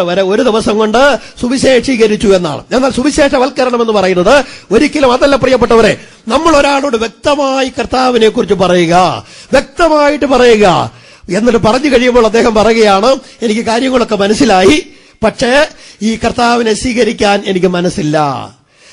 വരെ ഒരു ദിവസം കൊണ്ട് സുവിശേഷീകരിച്ചു എന്നാണ്. എന്നാൽ സുവിശേഷവൽക്കരണം എന്ന് പറയുന്നത് ഒരിക്കലും അതല്ല പ്രിയപ്പെട്ടവരെ. നമ്മൾ ഒരാളോട് വ്യക്തമായി കർത്താവിനെ കുറിച്ച് പറയുക, വ്യക്തമായിട്ട് പറയുക. എന്നിട്ട് പറഞ്ഞു കഴിയുമ്പോൾ അദ്ദേഹം പറയുകയാണ്, എനിക്ക് കാര്യങ്ങളൊക്കെ മനസ്സിലായി, പക്ഷേ ഈ കർത്താവിനെ സ്വീകരിക്കാൻ എനിക്ക് മനസ്സില്ല.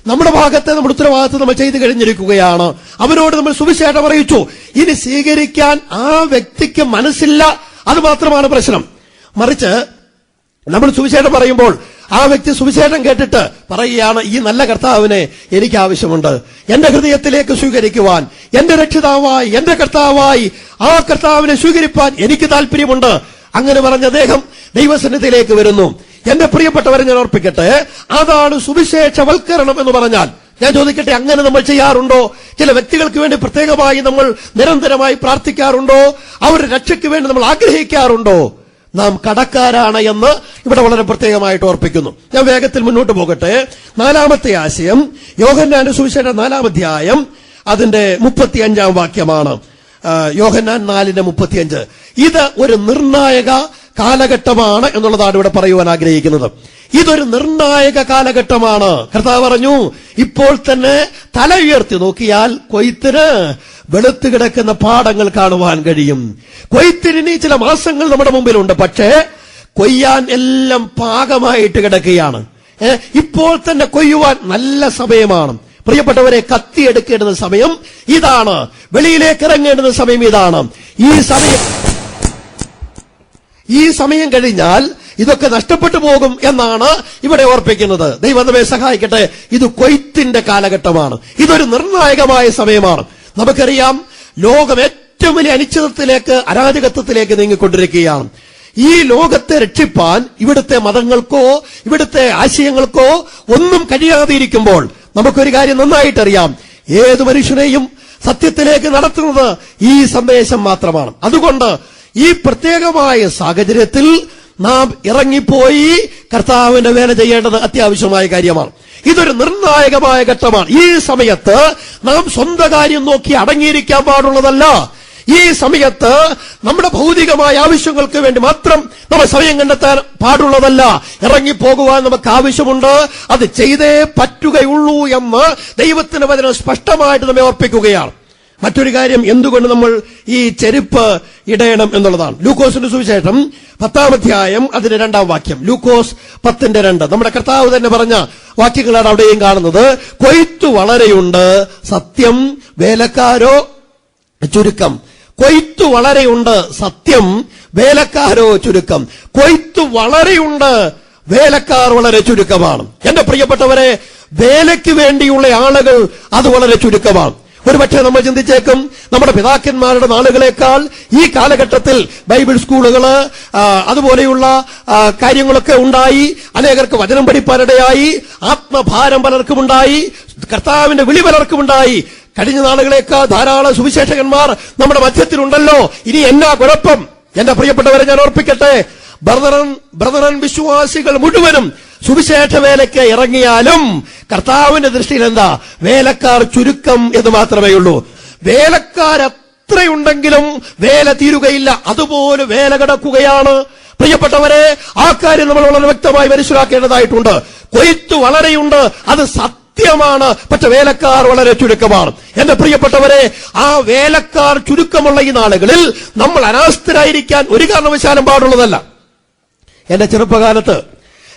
നമ്മുടെ ഭാഗത്തെ നമ്മുടെ ഉത്തരവാദിത്വം നമ്മൾ ചെയ്തു കഴിഞ്ഞിരിക്കുകയാണ്. അവരോട് നമ്മൾ സുവിശേഷം അറിയിച്ചു. ഇനി സ്വീകരിക്കാൻ ആ വ്യക്തിക്ക് മനസ്സില്ല, അത് മാത്രമാണ് പ്രശ്നം. മറിച്ച് നമ്മൾ സുവിശേഷം പറയുമ്പോൾ ആ വ്യക്തി സുവിശേഷം കേട്ടിട്ട് പറയുകയാണ്, ഈ നല്ല കർത്താവിനെ എനിക്ക് ആവശ്യമുണ്ട്, എന്റെ ഹൃദയത്തിലേക്ക് സ്വീകരിക്കുവാൻ, എന്റെ രക്ഷിതാവായി, എന്റെ കർത്താവായി ആ കർത്താവിനെ സ്വീകരിപ്പാൻ എനിക്ക് താല്പര്യമുണ്ട്. അങ്ങനെ പറഞ്ഞ അദ്ദേഹം ദൈവസന്നിധിയിലേക്ക് വരുന്നു. എന്റെ പ്രിയപ്പെട്ടവരെ, ഞാൻ ഓർപ്പിക്കട്ടെ, അതാണ് സുവിശേഷവൽക്കരണം എന്ന് പറഞ്ഞാൽ. ഞാൻ ചോദിക്കട്ടെ, അങ്ങനെ നമ്മൾ ചെയ്യാറുണ്ടോ? ചില വ്യക്തികൾക്ക് വേണ്ടി പ്രത്യേകമായി നമ്മൾ നിരന്തരമായി പ്രാർത്ഥിക്കാറുണ്ടോ? അവരുടെ രക്ഷയ്ക്ക് വേണ്ടി നമ്മൾ ആഗ്രഹിക്കാറുണ്ടോ? നാം കടക്കാരാണ് എന്ന് ഇവിടെ വളരെ പ്രത്യേകമായിട്ട് ഓർപ്പിക്കുന്നു. ഞാൻ വേഗത്തിൽ മുന്നോട്ട് പോകട്ടെ. 4-ാമത്തെ ആശയം യോഹന്നാന്റെ സുവിശേഷം 4-ാം അധ്യായം അതിന്റെ 35-ാം വാക്യമാണ്. യോഹന്നാൻ 4:35. ഇത് ഒരു നിർണായക കാലഘട്ടമാണ് എന്നുള്ളതാണ് ഇവിടെ പറയുവാൻ ആഗ്രഹിക്കുന്നത്. ഇതൊരു നിർണായക കാലഘട്ടമാണ്. കർത്താവ് പറഞ്ഞു, ഇപ്പോൾ തന്നെ തല ഉയർത്തി നോക്കിയാൽ കൊയ്ത്തിന് വെളുത്തു കിടക്കുന്ന പാടങ്ങൾ കാണുവാൻ കഴിയും. കൊയ്ത്തിന് ചില മാസങ്ങൾ നമ്മുടെ മുമ്പിലുണ്ട്, പക്ഷേ കൊയ്യാൻ എല്ലാം പാകമായിട്ട് കിടക്കുകയാണ്. ഇപ്പോൾ തന്നെ കൊയ്യുവാൻ നല്ല സമയമാണ്. പ്രിയപ്പെട്ടവരെ, കത്തിയെടുക്കേണ്ടുന്ന സമയം ഇതാണ്, വെളിയിലേക്ക് ഇറങ്ങേണ്ടുന്ന സമയം ഇതാണ്. ഈ സമയം കഴിഞ്ഞാൽ ഇതൊക്കെ നഷ്ടപ്പെട്ടു പോകും എന്നാണ് ഇവിടെ ഓർപ്പിക്കുന്നത്. ദൈവം നമ്മെ സഹായിക്കട്ടെ. ഇത് കൊയ്ത്തിന്റെ കാലഘട്ടമാണ്. ഇതൊരു നിർണായകമായ സമയമാണ്. നമുക്കറിയാം, ലോകം ഏറ്റവും വലിയ അനിശ്ചിതത്വത്തിലേക്ക്, അരാജകത്വത്തിലേക്ക് നീങ്ങിക്കൊണ്ടിരിക്കുകയാണ്. ഈ ലോകത്തെ രക്ഷിപ്പാൻ ഇവിടുത്തെ മതങ്ങൾക്കോ ഇവിടുത്തെ ആശയങ്ങൾക്കോ ഒന്നും കഴിയാതെ ഇരിക്കുമ്പോൾ നമുക്കൊരു കാര്യം നന്നായിട്ടറിയാം, ഏതു മനുഷ്യനെയും സത്യത്തിലേക്ക് നടത്തുന്നത് ഈ സന്ദേശം മാത്രമാണ്. അതുകൊണ്ട് ഈ പ്രത്യേകമായ സാഹചര്യത്തിൽ നാം ഇറങ്ങിപ്പോയി കർത്താവിന്റെ വേല ചെയ്യേണ്ടത് അത്യാവശ്യമായ കാര്യമാണ്. ഇതൊരു നിർണായകമായ ഘട്ടമാണ്. ഈ സമയത്ത് നാം സ്വന്തം കാര്യം നോക്കി അടങ്ങിയിരിക്കാൻ പാടുള്ളതല്ല. ഈ സമയത്ത് നമ്മുടെ ഭൗതികമായ ആവശ്യങ്ങൾക്ക് വേണ്ടി മാത്രം നമ്മൾ സമയം കണ്ടെത്താൻ പാടുള്ളതല്ല. ഇറങ്ങിപ്പോകുവാൻ നമുക്ക് ആവശ്യമുണ്ട്. അത് ചെയ്തേ പറ്റുകയുള്ളൂ എന്ന് ദൈവത്തിന്റെ വചനം സ്പഷ്ടമായിട്ട് നമ്മെ ഓർപ്പിക്കുകയാണ്. മറ്റൊരു കാര്യം, എന്തുകൊണ്ട് നമ്മൾ ഈ ചെരുപ്പ് ഇടയണം എന്നുള്ളതാണ്. ലൂക്കോസിന്റെ സുവിശേഷം 10-ാം അധ്യായം അതിന്റെ 2-ാം വാക്യം. ലൂക്കോസ് 10:2. നമ്മുടെ കർത്താവ് തന്നെ പറഞ്ഞ വാക്യങ്ങളാണ് അവിടെയും കാണുന്നത്. കൊയ്ത്തു വളരെയുണ്ട്, സത്യം വേലക്കാരോ ചുരുക്കം. കൊയ്ത്തു വളരെയുണ്ട്, സത്യം വേലക്കാരോ ചുരുക്കം. കൊയ്ത്തു വളരെയുണ്ട്, വേലക്കാർ വളരെ ചുരുക്കമാണ്. എന്റെ പ്രിയപ്പെട്ടവരെ, വേലയ്ക്ക് വേണ്ടിയുള്ള ആളുകൾ അത് വളരെ ചുരുക്കമാണ്. ഒരുപക്ഷെ നമ്മൾ ചിന്തിച്ചേക്കും, നമ്മുടെ പിതാക്കന്മാരുടെ നാളുകളേക്കാൾ ഈ കാലഘട്ടത്തിൽ ബൈബിൾ സ്കൂളുകള് അതുപോലെയുള്ള കാര്യങ്ങളൊക്കെ ഉണ്ടായി. അനേകർക്ക് വചനം പഠിപ്പാനിടയായി. ആത്മഭാരം പലർക്കും ഉണ്ടായി. കർത്താവിന്റെ വിളി പലർക്കും ഉണ്ടായി. കഴിഞ്ഞ നാളുകളേക്കാൾ ധാരാളം സുവിശേഷകന്മാർ നമ്മുടെ മധ്യത്തിലുണ്ടല്ലോ. ഇനി എന്നാ കുഴപ്പം? എന്റെ പ്രിയപ്പെട്ടവരെ, ഞാൻ ഓർപ്പിക്കട്ടെ, ബ്രദറൻ വിശ്വാസികൾ മുഴുവനും സുവിശേഷ വേലയ്ക്ക് ഇറങ്ങിയാലും കർത്താവിന്റെ ദൃഷ്ടിയിൽ എന്താ? വേലക്കാർ ചുരുക്കം എന്ന് മാത്രമേ ഉള്ളൂ. വേലക്കാർ എത്രയുണ്ടെങ്കിലും വേല തീരുകയില്ല. അതുപോലെ വേല കിടക്കുകയാണ്. പ്രിയപ്പെട്ടവരെ, ആ കാര്യം നമ്മൾ വളരെ വ്യക്തമായി മനസ്സിലാക്കേണ്ടതായിട്ടുണ്ട്. കൊയ്ത്തു വളരെയുണ്ട്, അത് സത്യമാണ്. പക്ഷെ വേലക്കാർ വളരെ ചുരുക്കമാണ്. എന്റെ പ്രിയപ്പെട്ടവരെ, ആ വേലക്കാർ ചുരുക്കമുള്ള ഈ നാളുകളിൽ നമ്മൾ അനാസ്ഥരായിരിക്കാൻ ഒരു കാരണവശാലും പാടുള്ളതല്ല. എന്റെ ചെറുപ്പകാലത്ത്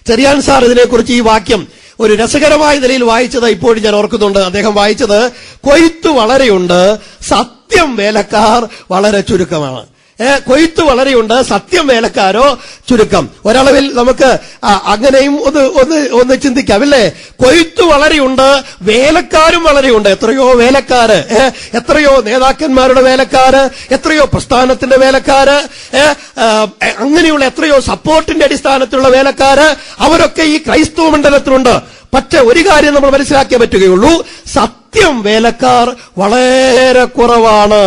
ചെറിയാൻ സാർ ഇതിനെക്കുറിച്ച് ഈ വാക്യം ഒരു രസകരമായ നിലയിൽ വായിച്ചത് ഇപ്പോഴും ഞാൻ ഓർക്കുന്നുണ്ട്. അദ്ദേഹം വായിച്ചത്, കൊയ്ത്തു വളരെയുണ്ട്, സത്യം വേലക്കാർ വളരെ ചുരുക്കമാണ്. കൊയ്ത്തു വളരെയുണ്ട്, സത്യം വേലക്കാരോ ചുരുക്കം. ഒരളവിൽ നമുക്ക് അങ്ങനെയും ഒന്ന് ചിന്തിക്കാം, അല്ലേ? കൊയ്ത്തു വളരെയുണ്ട്, വേലക്കാരും വളരെയുണ്ട്. എത്രയോ വേലക്കാര്, എത്രയോ നേതാക്കന്മാരുടെ വേലക്കാര്, എത്രയോ പ്രസ്ഥാനത്തിന്റെ വേലക്കാര്, അങ്ങനെയുള്ള എത്രയോ സപ്പോർട്ടിന്റെ അടിസ്ഥാനത്തിലുള്ള വേലക്കാര്, അവരൊക്കെ ഈ ക്രൈസ്തവ മണ്ഡലത്തിലുണ്ട്. പക്ഷെ ഒരു കാര്യം നമ്മൾ മനസ്സിലാക്കിയേ പറ്റുകയുള്ളൂ, സത്യം വേലക്കാർ വളരെ കുറവാണ്.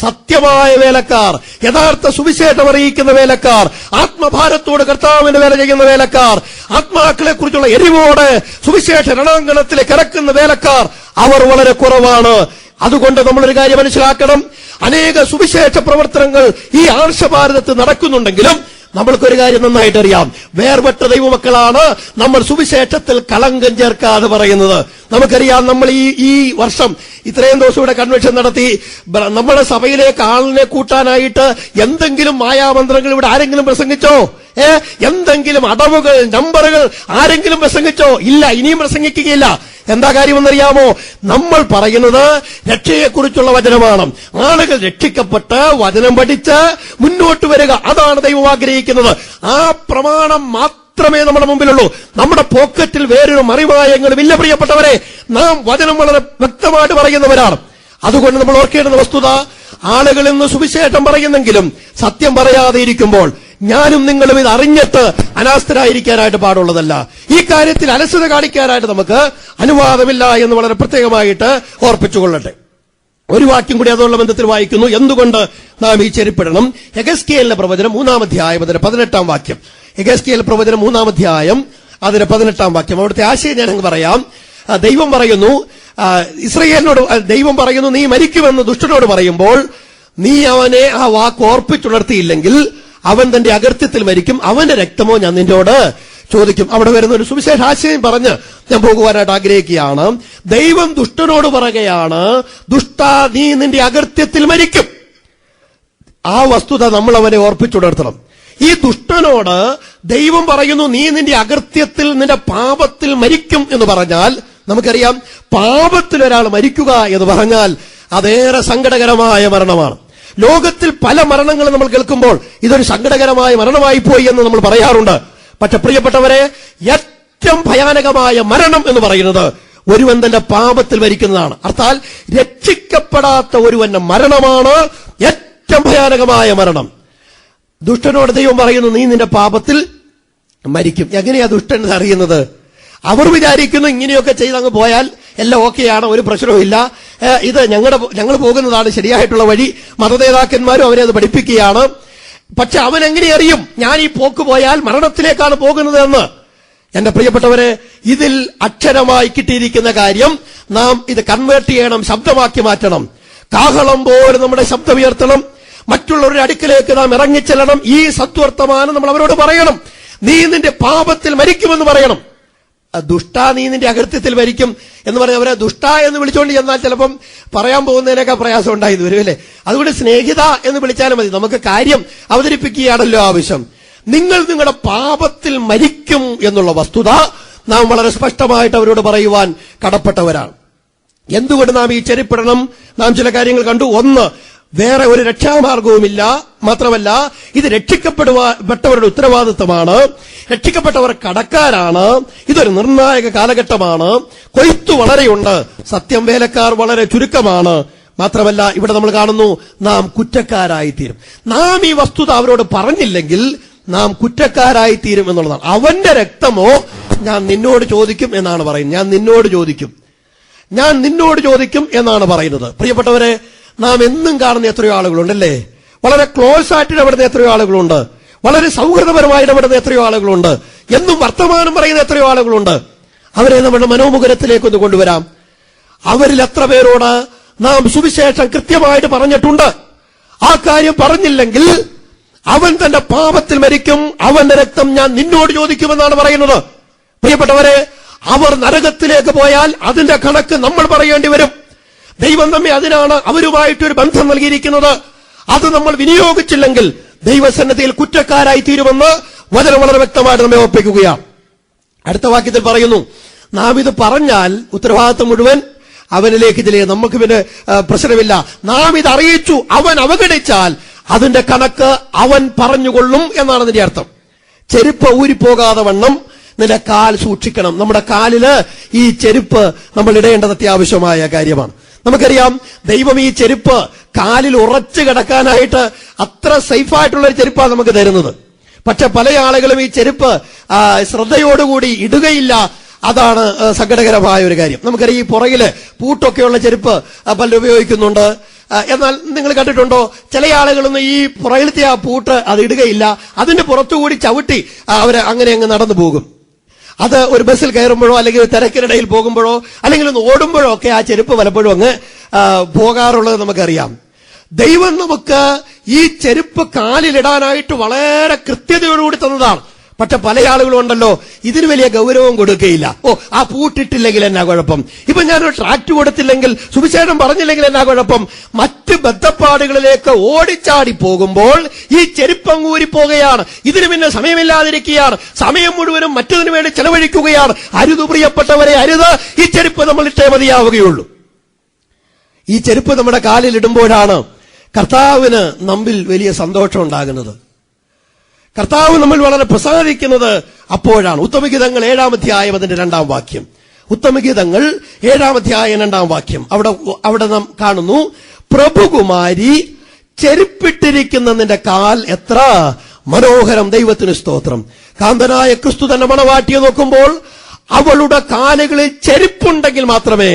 സത്യമായ വേലക്കാർ, യഥാർത്ഥ സുവിശേഷം അറിയിക്കുന്ന വേലക്കാർ, ആത്മഭാരത്തോട് കർത്താവിന്റെ വേല ചെയ്യുന്ന വേലക്കാർ, ആത്മാക്കളെ കുറിച്ചുള്ള എരിവോടെ സുവിശേഷ രണാങ്കണത്തിലേക്ക് ഇറക്കുന്ന വേലക്കാർ, അവർ വളരെ കുറവാണ്. അതുകൊണ്ട് നമ്മളൊരു കാര്യം മനസ്സിലാക്കണം, അനേക സുവിശേഷ പ്രവർത്തനങ്ങൾ ഈ ആർഷഭാരതത്തിൽ നടക്കുന്നുണ്ടെങ്കിലും നമ്മൾക്കൊരു കാര്യം നന്നായിട്ട് അറിയാം, വേർപെട്ട ദൈവമക്കളാണ് നമ്മൾ സുവിശേഷത്തിൽ കളങ്കം ചേർക്കാതെ പറയുന്നത്. നമുക്കറിയാം, നമ്മൾ ഈ വർഷം ഇത്രയും ദിവസം ഇവിടെ കൺവെൻഷൻ നടത്തി നമ്മുടെ സഭയിലേക്ക് ആളിനെ കൂട്ടാനായിട്ട് എന്തെങ്കിലും മായാമന്ത്രങ്ങൾ ഇവിടെ ആരെങ്കിലും പ്രസംഗിച്ചോ? എന്തെങ്കിലും അടവുകൾ, നമ്പറുകൾ ആരെങ്കിലും പ്രസംഗിച്ചോ? ഇല്ല, ഇനിയും പ്രസംഗിക്കുകയില്ല. എന്താ കാര്യമെന്നറിയാമോ? നമ്മൾ പറയുന്നത് രക്ഷയെക്കുറിച്ചുള്ള വചനമാണ്. ആളുകൾ രക്ഷിക്കപ്പെട്ട് വചനം പഠിച്ച് മുന്നോട്ട് വരിക, അതാണ് ദൈവം ആഗ്രഹിക്കുന്നത്. ആ പ്രമാണം മാത്രമേ നമ്മുടെ മുമ്പിലുള്ളൂ. നമ്മുടെ പോക്കറ്റിൽ വേറൊരു മറിമായങ്ങളും ഇല്ല. പ്രിയപ്പെട്ടവരെ, നാം വചനം വളരെ വ്യക്തമായിട്ട് പറയുന്നവരാണ്. അതുകൊണ്ട് നമ്മൾ ഓർക്കേണ്ടുന്ന വസ്തുത, ആളുകൾ ഇന്ന് സുവിശേഷം പറയുന്നെങ്കിലും സത്യം പറയാതെ ഇരിക്കുമ്പോൾ ഞാനും നിങ്ങളും ഇത് അറിഞ്ഞിട്ട് അനാസ്ഥരായിരിക്കാനായിട്ട് പാടുള്ളതല്ല. ഈ കാര്യത്തിൽ അലസത കാണിക്കാനായിട്ട് നമുക്ക് അനുവാദമില്ല എന്ന് വളരെ പ്രത്യേകമായിട്ട് ഓർപ്പിച്ചുകൊള്ളട്ടെ. ഒരു വാക്യം കൂടി അതുള്ള ബന്ധത്തിൽ വായിക്കുന്നു. എന്തുകൊണ്ട് നാം ഈ ചെരുപ്പിടണം? യെഹെസ്കേലിന്റെ പ്രവചനം 3-ാം അധ്യായം അതിന്റെ 18-ാം വാക്യം. യെഹെസ്കേൽ പ്രവചനം 3-ാം അധ്യായം അതിന്റെ 18-ാം വാക്യം. അവിടുത്തെ ആശയം ഞാൻ അങ്ങ് പറയാം. ദൈവം പറയുന്നു, ഇസ്രായേലിനോട് ദൈവം പറയുന്നു, നീ മരിക്കുമെന്ന് ദുഷ്ടനോട് പറയുമ്പോൾ നീ അവനെ ആ വാക്ക് ഓർപ്പിച്ചുണർത്തിയില്ലെങ്കിൽ അവൻ തന്റെ അകൃത്യത്തിൽ മരിക്കും, അവന്റെ രക്തമോ ഞാൻ നിന്നോട് ചോദിക്കും. അവിടെ വരുന്ന ഒരു സുവിശേഷ ആശയം പറഞ്ഞ് ഞാൻ പോകുവാനായിട്ട് ആഗ്രഹിക്കുകയാണ്. ദൈവം ദുഷ്ടനോട് പറയുകയാണ്, ദുഷ്ടാ, നീ നിന്റെ അകൃത്യത്തിൽ മരിക്കും. ആ വസ്തുത നമ്മൾ അവനെ ഓർപ്പിച്ചുണർത്തണം. ഈ ദുഷ്ടനോട് ദൈവം പറയുന്നു, നീ നിന്റെ അകൃത്യത്തിൽ, നിന്റെ പാപത്തിൽ മരിക്കും എന്ന് പറഞ്ഞാൽ, നമുക്കറിയാം, പാപത്തിൽ ഒരാൾ മരിക്കുക എന്ന് പറഞ്ഞാൽ അതേറെ സങ്കടകരമായ മരണമാണ്. ലോകത്തിൽ പല മരണങ്ങളും നമ്മൾ കേൾക്കുമ്പോൾ ഇതൊരു സങ്കടകരമായ മരണമായി പോയി എന്ന് നമ്മൾ പറയാറുണ്ട്. പക്ഷെ പ്രിയപ്പെട്ടവരെ, ഏറ്റവും ഭയാനകമായ മരണം എന്ന് പറയുന്നത് ഒരുവൻ തന്റെ പാപത്തിൽ മരിക്കുന്നതാണ്. അർത്ഥാൽ രക്ഷിക്കപ്പെടാത്ത ഒരുവന്റെ മരണമാണ് ഏറ്റവും ഭയാനകമായ മരണം. ദുഷ്ടനോട് ദൈവം പറയുന്നു, നീ നിന്റെ പാപത്തിൽ മരിക്കും. എങ്ങനെയാ ദുഷ്ടൻ അറിയുന്നത്? അവർ വിചാരിക്കുന്നു ഇങ്ങനെയൊക്കെ ചെയ്തങ്ങ് പോയാൽ എല്ലാം ഓക്കെയാണ്, ഒരു പ്രശ്നവും ഇല്ല, ഇത് ഞങ്ങൾ പോകുന്നതാണ് ശരിയായിട്ടുള്ള വഴി, മതനേതാക്കന്മാരും അവരെ അത് പഠിപ്പിക്കുകയാണ്. പക്ഷെ അവൻ എങ്ങനെ അറിയും ഞാൻ ഈ പോക്ക് പോയാൽ മരണത്തിലേക്കാണ് പോകുന്നത് എന്ന്? എന്റെ പ്രിയപ്പെട്ടവരെ, ഇതിൽ അക്ഷരമായി കിട്ടിയിരിക്കുന്ന കാര്യം നാം ഇത് കൺവേർട്ട് ചെയ്യണം, ശബ്ദമാക്കി മാറ്റണം. കാഹളം പോലെ നമ്മുടെ ശബ്ദമുയർത്തണം. മറ്റുള്ളവരുടെ അടുക്കിലേക്ക് നാം ഇറങ്ങിച്ചെല്ലണം. ഈ സത്വർത്തമാനം നമ്മൾ അവരോട് പറയണം. നീ നിന്റെ പാപത്തിൽ മരിക്കുമെന്ന് പറയണം. ദുഷ്ട, നീ നിന്റെ അകൃത്യത്തിൽ മരിക്കും എന്ന് പറഞ്ഞ അവരെ ദുഷ്ട എന്ന് വിളിച്ചുകൊണ്ട് ചെന്നാൽ ചിലപ്പം പറയാൻ പോകുന്നതിനേക്കാൾ പ്രയാസം ഉണ്ടായി വരും, അല്ലേ? അതുകൊണ്ട് സ്നേഹിത എന്ന് വിളിച്ചാലും മതി. നമുക്ക് കാര്യം അവതരിപ്പിക്കുകയാണല്ലോ ആവശ്യം. നിങ്ങൾ നിങ്ങളുടെ പാപത്തിൽ മരിക്കും എന്നുള്ള വസ്തുത നാം വളരെ സ്പഷ്ടമായിട്ട് അവരോട് പറയുവാൻ കടപ്പെട്ടവരാണ്. എന്തുകൊണ്ട് നാം ഈ ചെരുപ്പിടണം? നാം ചില കാര്യങ്ങൾ കണ്ടു. ഒന്ന്, വേറെ ഒരു രക്ഷാമാർഗവുമില്ല. മാത്രമല്ല, ഇത് രക്ഷിക്കപ്പെട്ടവരുടെ ഉത്തരവാദിത്തമാണ്. രക്ഷിക്കപ്പെട്ടവർ കടക്കാരാണ്. ഇതൊരു നിർണായക കാലഘട്ടമാണ്. കൊയ്ത്തു വളരെയുണ്ട്, സത്യം വേലക്കാർ വളരെ ചുരുക്കമാണ്. മാത്രമല്ല, ഇവിടെ നമ്മൾ കാണുന്നു, നാം കുറ്റക്കാരായിത്തീരും. നാം ഈ വസ്തുത അവരോട് പറഞ്ഞില്ലെങ്കിൽ നാം കുറ്റക്കാരായിത്തീരും എന്നുള്ളതാണ്. അവന്റെ രക്തമോ ഞാൻ നിന്നോട് ചോദിക്കും എന്നാണ് പറയുന്നത്. ഞാൻ നിന്നോട് ചോദിക്കും എന്നാണ് പറയുന്നത്. പ്രിയപ്പെട്ടവരെ, നാം എന്നും കാണുന്ന എത്രയോ ആളുകളുണ്ടല്ലേ? വളരെ ക്ലോസ് ആയിട്ട് ഇടപെടുന്ന എത്രയോ ആളുകളുണ്ട്. വളരെ സൗഹൃദപരമായി ഇടപെടുന്ന എത്രയോ ആളുകളുണ്ട്. എന്നും വർത്തമാനം പറയുന്ന എത്രയോ ആളുകളുണ്ട്. അവരെ നമ്മുടെ മനോമുഖരത്തിലേക്കൊന്ന് കൊണ്ടുവരാം. അവരിൽ എത്ര പേരോട് നാം സുവിശേഷം കൃത്യമായിട്ട് പറഞ്ഞിട്ടുണ്ട്? ആ കാര്യം പറഞ്ഞില്ലെങ്കിൽ അവൻ തന്റെ പാപത്തിൽ മരിക്കും, അവന്റെ രക്തം ഞാൻ നിന്നോട് ചോദിക്കുമെന്നാണ് പറയുന്നത്. പ്രിയപ്പെട്ടവരെ, അവർ നരകത്തിലേക്ക് പോയാൽ അതിന്റെ കണക്ക് നമ്മൾ പറയേണ്ടി വരും. ദൈവം നമ്മെ അതിനാണ് അവരുമായിട്ടൊരു ബന്ധം നൽകിയിരിക്കുന്നത്. അത് നമ്മൾ വിനിയോഗിച്ചില്ലെങ്കിൽ ദൈവസന്നിധിയിൽ കുറ്റക്കാരായി തീരുമെന്ന് വചനം വളരെ വ്യക്തമായിട്ട് നമ്മെ ഓർപ്പിക്കുകയാണ്. അടുത്ത വാക്യത്തിൽ പറയുന്നു, നാം ഇത് പറഞ്ഞാൽ ഉത്തരവാദിത്വം മുഴുവൻ അവനിലേക്ക് ഇതിലേ, നമുക്ക് പിന്നെ പ്രശ്നമില്ല. നാം ഇത് അറിയിച്ചു, അവൻ അവഗണിച്ചാൽ അതിന്റെ കണക്ക് അവൻ പറഞ്ഞുകൊള്ളും എന്നാണ് അതിന്റെ അർത്ഥം. ചെരുപ്പ് ഊരിപ്പോകാതെ വണ്ണം നിന്റെ കാൽ സൂക്ഷിക്കണം. നമ്മുടെ കാലില് ഈ ചെരുപ്പ് നമ്മൾ ഇടേണ്ടത് അത്യാവശ്യമായ കാര്യമാണ്. നമുക്കറിയാം, ദൈവം ഈ ചെരുപ്പ് കാലിൽ ഉറച്ചു കിടക്കാനായിട്ട് അത്ര സേഫായിട്ടുള്ള ഒരു ചെരുപ്പാണ് നമുക്ക് തരുന്നത്. പക്ഷെ പല ആളുകളും ഈ ചെരുപ്പ് ശ്രദ്ധയോടുകൂടി ഇടുകയില്ല. അതാണ് സങ്കടകരമായ ഒരു കാര്യം. നമുക്കറിയാം, ഈ പുറകില് പൂട്ടൊക്കെയുള്ള ചെരുപ്പ് പലരും ഉപയോഗിക്കുന്നുണ്ട്. എന്നാൽ നിങ്ങൾ കണ്ടിട്ടുണ്ടോ, ചില ആളുകളൊന്നും ഈ പുറകിലത്തെ ആ പൂട്ട് അത് ഇടുകയില്ല. അതിന്റെ പുറത്തുകൂടി ചവിട്ടി അവര് അങ്ങനെ അങ്ങ് നടന്നു പോകും. അത് ഒരു ബസ്സിൽ കയറുമ്പോഴോ അല്ലെങ്കിൽ തിരക്കിനിടയിൽ പോകുമ്പോഴോ അല്ലെങ്കിൽ ഒന്ന് ഓടുമ്പോഴോ ഒക്കെ ആ ചെരുപ്പ് പലപ്പോഴും അങ്ങ് പോകാറുള്ളത് നമുക്കറിയാം. ദൈവം നമുക്ക് ഈ ചെരുപ്പ് കാലിലിടാനായിട്ട് വളരെ കൃത്യതയോടുകൂടി തന്നതാണ്. പക്ഷെ പല ആളുകളും ഉണ്ടല്ലോ, ഇതിന് വലിയ ഗൗരവം കൊടുക്കുകയില്ല. ആ പൂട്ടിട്ടില്ലെങ്കിൽ എന്നാ കുഴപ്പം, ഇപ്പൊ ഞാനൊരു ട്രാക്ട് കൊടുത്തില്ലെങ്കിൽ, സുവിശേഷം പറഞ്ഞില്ലെങ്കിൽ എന്നാ കുഴപ്പം. മറ്റ് ബദ്ധപ്പാടുകളിലേക്ക് ഓടിച്ചാടി പോകുമ്പോൾ ഈ ചെരുപ്പങ്ങൂരി പോകുകയാണ്. ഇതിന് പിന്നെ സമയമില്ലാതിരിക്കുകയാണ്, സമയം മുഴുവനും മറ്റതിനു വേണ്ടി ചെലവഴിക്കുകയാണ്. അരുത് പ്രിയപ്പെട്ടവരെ, അരുത്. ഈ ചെരുപ്പ് നമ്മൾ ഇട്ടേ മതിയാവുകയുള്ളൂ. ഈ ചെരുപ്പ് നമ്മുടെ കാലിലിടുമ്പോഴാണ് കർത്താവിന് നമ്മിൽ വലിയ സന്തോഷം ഉണ്ടാകുന്നത്. കർത്താവ് നമ്മൾ വളരെ പ്രസാദിക്കുന്നത് അപ്പോഴാണ്. ഉത്തമഗീതങ്ങൾ 7-ാം അധ്യായം അതിന്റെ 2-ാം വാക്യം. ഉത്തമഗീതങ്ങൾ 7-ാം അധ്യായം 2-ാം വാക്യം. അവിടെ നാം കാണുന്നു, പ്രഭുകുമാരി ചെരുപ്പിട്ടിരിക്കുന്ന നിന്റെ കാൽ എത്ര മനോഹരം, ദൈവത്തിന് സ്തോത്രം. കാന്തനായ ക്രിസ്തു തന്നെ മണവാട്ടിയെ നോക്കുമ്പോൾ അവളുടെ കാലുകളിൽ ചെരുപ്പുണ്ടെങ്കിൽ മാത്രമേ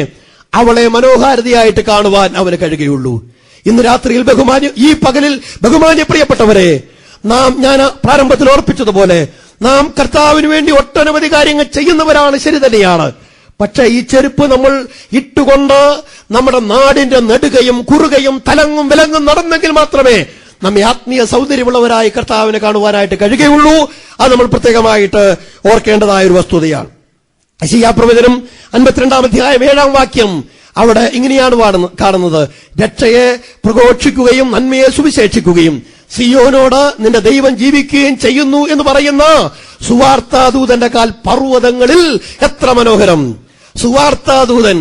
അവളെ മനോഹാരിതയായിട്ട് കാണുവാൻ അവന് കഴിയുകയുള്ളൂ. ഇന്ന് രാത്രിയിൽ ഈ പകലിൽ ബഹുമാന്യ പ്രിയപ്പെട്ടവരെ, ഞാൻ പ്രാരംഭത്തിൽ ഓർപ്പിച്ചതുപോലെ നാം കർത്താവിന് വേണ്ടി ഒട്ടനവധി കാര്യങ്ങൾ ചെയ്യുന്നവരാണ്, ശരി തന്നെയാണ്. പക്ഷെ ഈ ചെരുപ്പ് നമ്മൾ ഇട്ടുകൊണ്ട് നമ്മുടെ നാടിന്റെ നെടുകയും കുറുകയും തലങ്ങും വിലങ്ങും നടന്നെങ്കിൽ മാത്രമേ നമ്മെ ആത്മീയ സൗന്ദര്യമുള്ളവരായി കർത്താവിനെ കാണുവാനായിട്ട് കഴിയുകയുള്ളൂ. അത് നമ്മൾ പ്രത്യേകമായിട്ട് ഓർക്കേണ്ടതായ ഒരു വസ്തുതയാണ്. യെശയ്യാ പ്രവചനം 52-ാം അധ്യായം 7-ാം വാക്യം അവിടെ ഇങ്ങനെയാണ് കാണുന്നത്, രക്ഷയെ പ്രഘോഷിക്കുകയും നന്മയെ സുവിശേഷിക്കുകയും സിയോനോട് നിന്റെ ദൈവം ജീവിക്കുകയും ചെയ്യുന്നു എന്ന് പറയുന്ന സുവാർത്താദൂതന്റെ കാൽ പർവ്വതങ്ങളിൽ എത്ര മനോഹരം. സുവാർത്താദൂതൻ,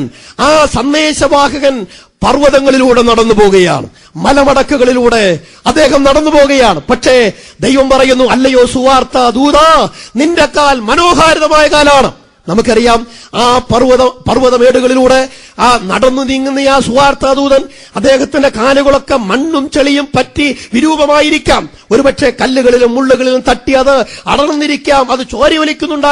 ആ സന്ദേശവാഹകൻ പർവ്വതങ്ങളിലൂടെ നടന്നു പോവുകയാണ്, മലമടക്കുകളിലൂടെ അദ്ദേഹം നടന്നു പോവുകയാണ്. പക്ഷേ ദൈവം പറയുന്നു, അല്ലയോ സുവാർത്താദൂത, നിന്റെ കാൽ മനോഹാരിതമായ കാലാണ്. നമുക്കറിയാം, ആ പർവ്വതമേടുകളിലൂടെ ആ നടന്നു നീങ്ങുന്ന ആ സുവാർത്താദൂതൻ, അദ്ദേഹത്തിന്റെ കാലുകളൊക്കെ മണ്ണും ചെളിയും പറ്റി വിരൂപമായിരിക്കാം. ഒരുപക്ഷെ കല്ലുകളിലും മുള്ളുകളിലും തട്ടി അത് അടർന്നിരിക്കാം, അത് ചോരയൊലിക്കുന്നുണ്ടാകാം.